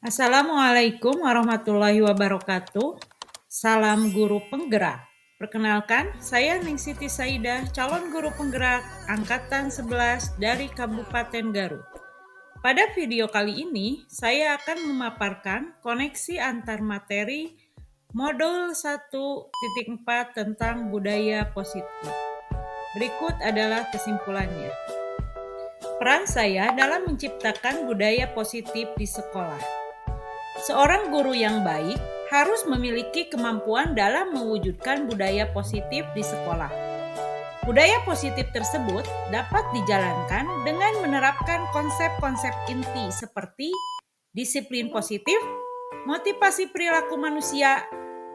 Assalamualaikum warahmatullahi wabarakatuh. Salam guru penggerak. Perkenalkan, saya Ningsiti Saidah, calon guru penggerak angkatan 11 dari Kabupaten Garut. Pada video kali ini, saya akan memaparkan koneksi antar materi modul 1.4 tentang budaya positif. Berikut adalah kesimpulannya. Peran saya dalam menciptakan budaya positif di sekolah. Seorang guru yang baik harus memiliki kemampuan dalam mewujudkan budaya positif di sekolah. Budaya positif tersebut dapat dijalankan dengan menerapkan konsep-konsep inti seperti disiplin positif, motivasi perilaku manusia,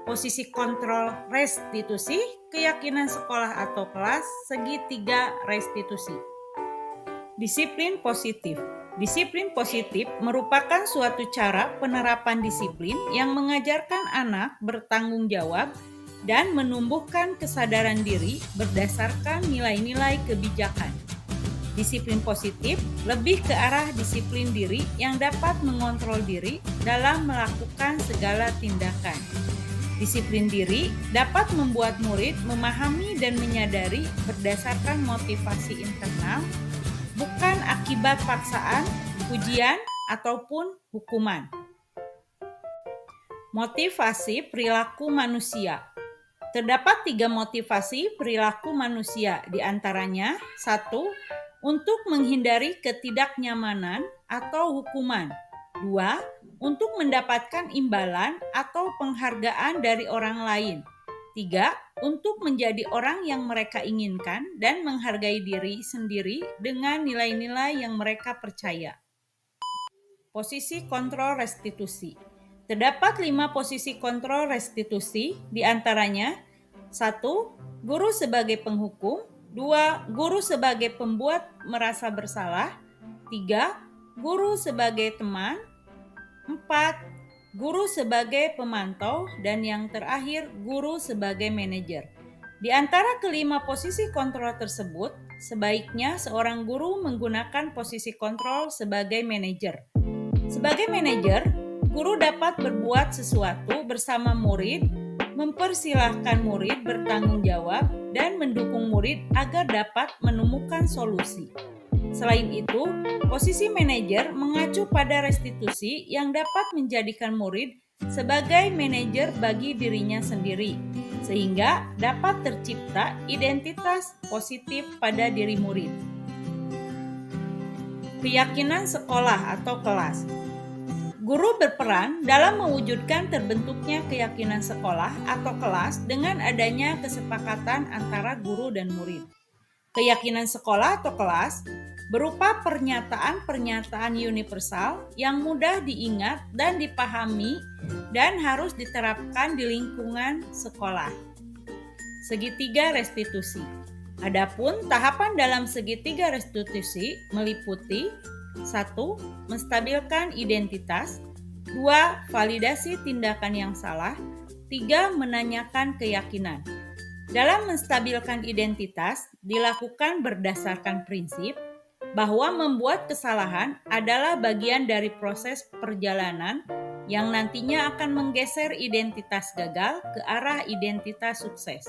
posisi kontrol restitusi, keyakinan sekolah atau kelas, segitiga restitusi. Disiplin positif. Disiplin positif merupakan suatu cara penerapan disiplin yang mengajarkan anak bertanggung jawab dan menumbuhkan kesadaran diri berdasarkan nilai-nilai kebijakan. Disiplin positif lebih ke arah disiplin diri yang dapat mengontrol diri dalam melakukan segala tindakan. Disiplin diri dapat membuat murid memahami dan menyadari berdasarkan motivasi internal, bukan akibat paksaan, ujian, ataupun hukuman. Motivasi perilaku manusia. Terdapat 3 motivasi perilaku manusia, di antaranya 1. Untuk menghindari ketidaknyamanan atau hukuman. 2. Untuk mendapatkan imbalan atau penghargaan dari orang lain. 3. Untuk menjadi orang yang mereka inginkan dan menghargai diri sendiri dengan nilai-nilai yang mereka percaya. Posisi kontrol restitusi. Terdapat 5 posisi kontrol restitusi, di antaranya 1. Guru sebagai penghukum. 2. Guru sebagai pembuat merasa bersalah. 3. Guru sebagai teman. 4. Guru sebagai pemantau, dan yang terakhir, guru sebagai manajer. Di antara kelima posisi kontrol tersebut, sebaiknya seorang guru menggunakan posisi kontrol sebagai manajer. Sebagai manajer, guru dapat berbuat sesuatu bersama murid, mempersilahkan murid bertanggung jawab, dan mendukung murid agar dapat menemukan solusi. Selain itu, posisi manajer mengacu pada restitusi yang dapat menjadikan murid sebagai manajer bagi dirinya sendiri, sehingga dapat tercipta identitas positif pada diri murid. Keyakinan sekolah atau kelas. Guru berperan dalam mewujudkan terbentuknya keyakinan sekolah atau kelas dengan adanya kesepakatan antara guru dan murid. Keyakinan sekolah atau kelas berupa pernyataan-pernyataan universal yang mudah diingat dan dipahami dan harus diterapkan di lingkungan sekolah. Segitiga restitusi. Adapun tahapan dalam segitiga restitusi meliputi 1. Menstabilkan identitas. 2. Validasi tindakan yang salah. 3. Menanyakan keyakinan. Dalam menstabilkan identitas dilakukan berdasarkan prinsip bahwa membuat kesalahan adalah bagian dari proses perjalanan yang nantinya akan menggeser identitas gagal ke arah identitas sukses.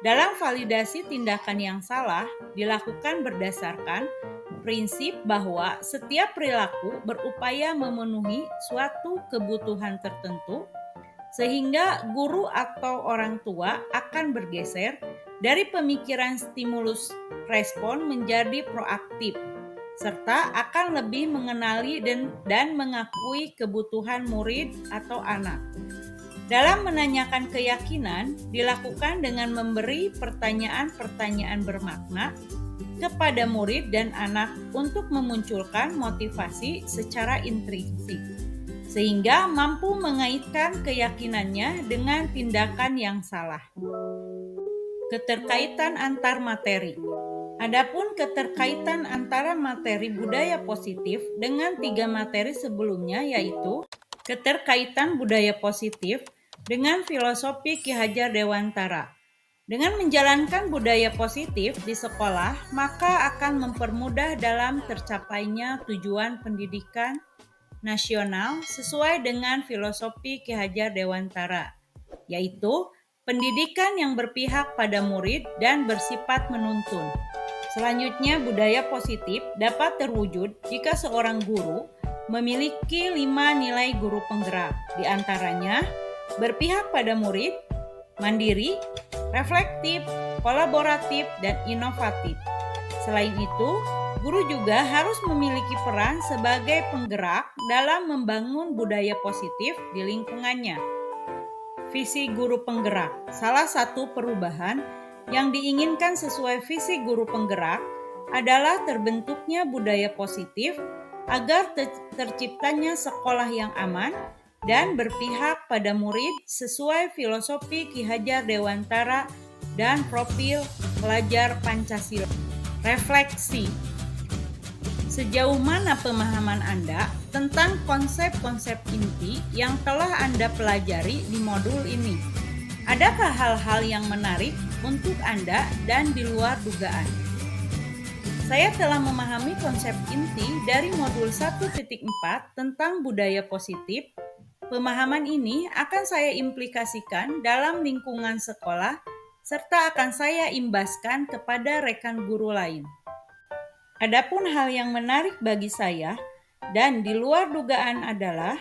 Dalam validasi tindakan yang salah dilakukan berdasarkan prinsip bahwa setiap perilaku berupaya memenuhi suatu kebutuhan tertentu, sehingga guru atau orang tua akan bergeser dari pemikiran stimulus respon menjadi proaktif, serta akan lebih mengenali dan mengakui kebutuhan murid atau anak. Dalam menanyakan keyakinan dilakukan dengan memberi pertanyaan-pertanyaan bermakna kepada murid dan anak untuk memunculkan motivasi secara intrinsik, sehingga mampu mengaitkan keyakinannya dengan tindakan yang salah. Keterkaitan antar materi. Adapun keterkaitan antara materi budaya positif dengan 3 materi sebelumnya, yaitu keterkaitan budaya positif dengan filosofi Ki Hajar Dewantara. Dengan menjalankan budaya positif di sekolah, maka akan mempermudah dalam tercapainya tujuan pendidikan nasional sesuai dengan filosofi Ki Hajar Dewantara, yaitu pendidikan yang berpihak pada murid dan bersifat menuntun. Selanjutnya, budaya positif dapat terwujud jika seorang guru memiliki 5 nilai guru penggerak, di antaranya berpihak pada murid, mandiri, reflektif, kolaboratif, dan inovatif. Selain itu, guru juga harus memiliki peran sebagai penggerak dalam membangun budaya positif di lingkungannya. Visi guru penggerak, salah satu perubahan yang diinginkan sesuai visi guru penggerak adalah terbentuknya budaya positif agar terciptanya sekolah yang aman dan berpihak pada murid sesuai filosofi Ki Hajar Dewantara dan profil pelajar Pancasila. Refleksi. Sejauh mana pemahaman Anda tentang konsep-konsep inti yang telah Anda pelajari di modul ini? Adakah hal-hal yang menarik untuk Anda dan di luar dugaan? Saya telah memahami konsep inti dari modul 1.4 tentang budaya positif. Pemahaman ini akan saya implikasikan dalam lingkungan sekolah serta akan saya imbaskan kepada rekan guru lain. Adapun hal yang menarik bagi saya dan di luar dugaan adalah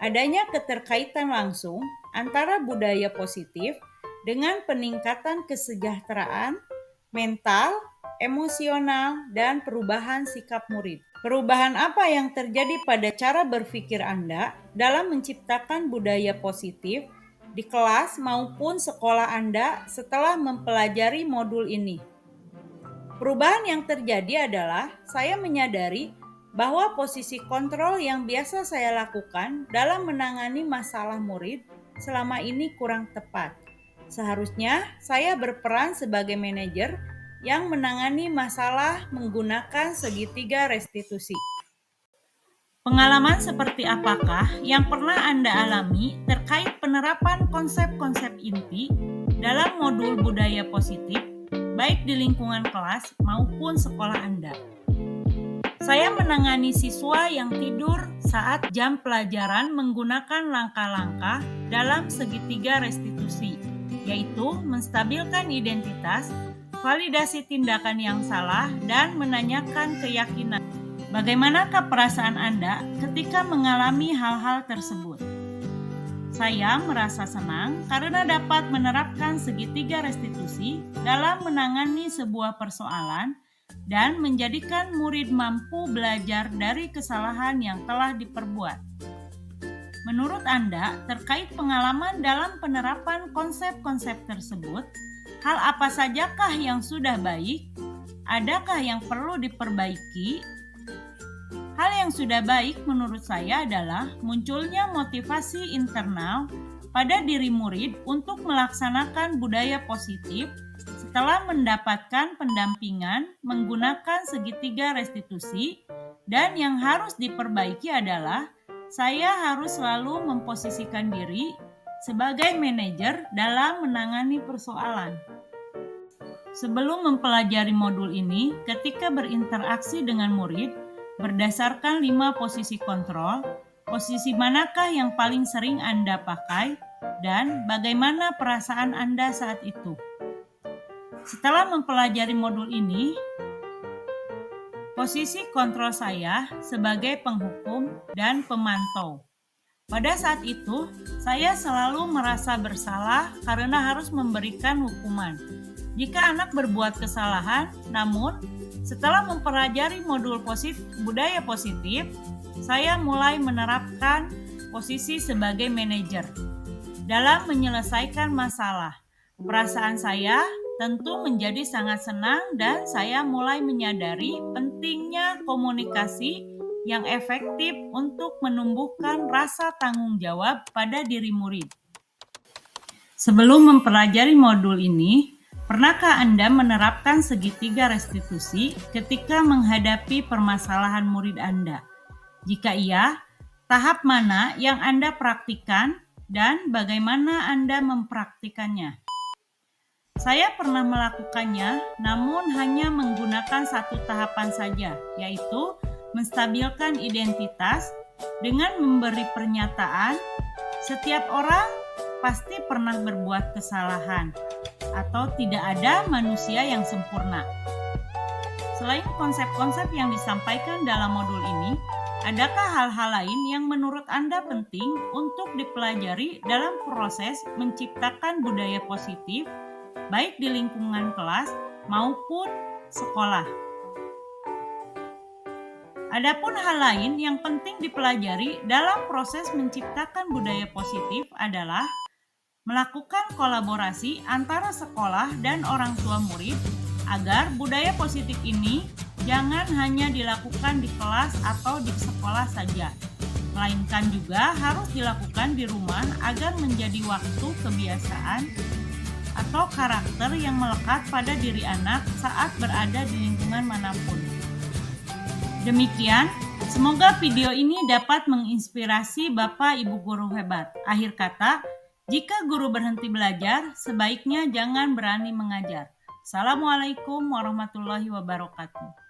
adanya keterkaitan langsung antara budaya positif dengan peningkatan kesejahteraan mental, emosional, dan perubahan sikap murid. Perubahan apa yang terjadi pada cara berpikir Anda dalam menciptakan budaya positif di kelas maupun sekolah Anda setelah mempelajari modul ini? Perubahan yang terjadi adalah saya menyadari bahwa posisi kontrol yang biasa saya lakukan dalam menangani masalah murid selama ini kurang tepat. Seharusnya saya berperan sebagai manajer yang menangani masalah menggunakan segitiga restitusi. Pengalaman seperti apakah yang pernah Anda alami terkait penerapan konsep-konsep inti dalam modul budaya positif, baik di lingkungan kelas maupun sekolah Anda? Saya menangani siswa yang tidur saat jam pelajaran menggunakan langkah-langkah dalam segitiga restitusi, yaitu menstabilkan identitas, validasi tindakan yang salah, dan menanyakan keyakinan. Bagaimanakah perasaan Anda ketika mengalami hal-hal tersebut? Saya merasa senang karena dapat menerapkan segitiga restitusi dalam menangani sebuah persoalan dan menjadikan murid mampu belajar dari kesalahan yang telah diperbuat. Menurut Anda, terkait pengalaman dalam penerapan konsep-konsep tersebut, hal apa sajakah yang sudah baik? Adakah yang perlu diperbaiki? Hal yang sudah baik menurut saya adalah munculnya motivasi internal pada diri murid untuk melaksanakan budaya positif setelah mendapatkan pendampingan menggunakan segitiga restitusi, dan yang harus diperbaiki adalah saya harus selalu memposisikan diri sebagai manajer dalam menangani persoalan. Sebelum mempelajari modul ini, ketika berinteraksi dengan murid, berdasarkan 5 posisi kontrol, posisi manakah yang paling sering Anda pakai, dan bagaimana perasaan Anda saat itu? Setelah mempelajari modul ini, posisi kontrol saya sebagai penghukum dan pemantau. Pada saat itu, saya selalu merasa bersalah karena harus memberikan hukuman jika anak berbuat kesalahan. Namun, setelah mempelajari modul budaya positif, saya mulai menerapkan posisi sebagai manajer dalam menyelesaikan masalah. Perasaan saya tentu menjadi sangat senang dan saya mulai menyadari pentingnya komunikasi yang efektif untuk menumbuhkan rasa tanggung jawab pada diri murid. Sebelum mempelajari modul ini, pernahkah Anda menerapkan segitiga restitusi ketika menghadapi permasalahan murid Anda? Jika iya, tahap mana yang Anda praktikkan dan bagaimana Anda mempraktikannya? Saya pernah melakukannya, namun hanya menggunakan satu tahapan saja, yaitu menstabilkan identitas Dengan memberi pernyataan, setiap orang pasti pernah berbuat kesalahan atau tidak ada manusia yang sempurna. Selain konsep-konsep yang disampaikan dalam modul ini, adakah hal-hal lain yang menurut Anda penting untuk dipelajari dalam proses menciptakan budaya positif, baik di lingkungan kelas maupun sekolah? Adapun hal lain yang penting dipelajari dalam proses menciptakan budaya positif adalah melakukan kolaborasi antara sekolah dan orang tua murid agar budaya positif ini jangan hanya dilakukan di kelas atau di sekolah saja, melainkan juga harus dilakukan di rumah agar menjadi waktu kebiasaan atau karakter yang melekat pada diri anak saat berada di lingkungan manapun. Demikian, semoga video ini dapat menginspirasi Bapak Ibu guru hebat. Akhir kata, jika guru berhenti belajar, sebaiknya jangan berani mengajar. Assalamualaikum warahmatullahi wabarakatuh.